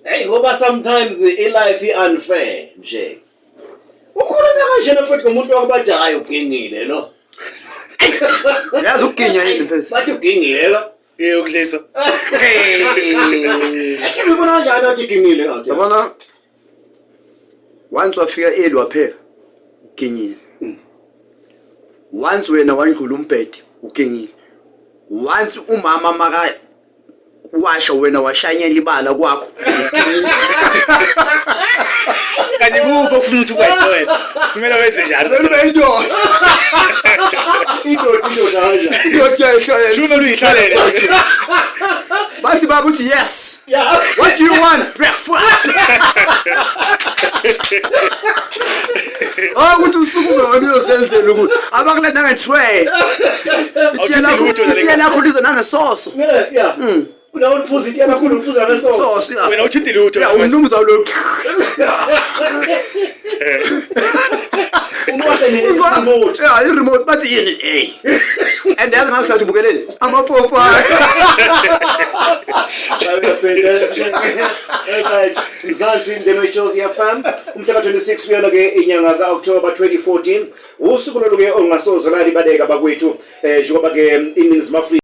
Hey, ngoba sometimes life unfair nje. Ukhuluma kanjena mfethu ngomuntu wakubadayi ugingile lo. Yazi ukuginya yini mfethu? Bathi ugingile lo. Ukulisa. Ngibona kanjani athi ugingile ngathi. Yabona once wafika wapheka uginyile. Once wena wandlula umbhede ugingile. Once umama maka washa wena washanyela ibala kwakho. Kanti kupho ufuna ukuthi kwayithola. Kumele wenze njalo. Ube indoda. Indoda haja. Indoda yayishayela. Shuma uyihlalele. Basi baba uthi yes. Yeah. What do you want? Breakfast. Ukuthi usuku ngoni uyosenzela ukuthi abakulenda ngetray. Itiyana khulisa nanesauce. Yeah. Una uliphuza itiyana khulu uliphuza nanesauce. Sauce. Wena uthi lutho. Ya umnumza lo. Remote. Yeah, remote bathi yini hey. And then ngathi ubukeleni amapopa. Right. Mzansi Ndema Chozi FM. Umhla ka-26 kuyona ke inyanga ka-October 2014. Usuku lolu ke ongasoze lali badeka bakwethu njengoba ke iningizimu Afrika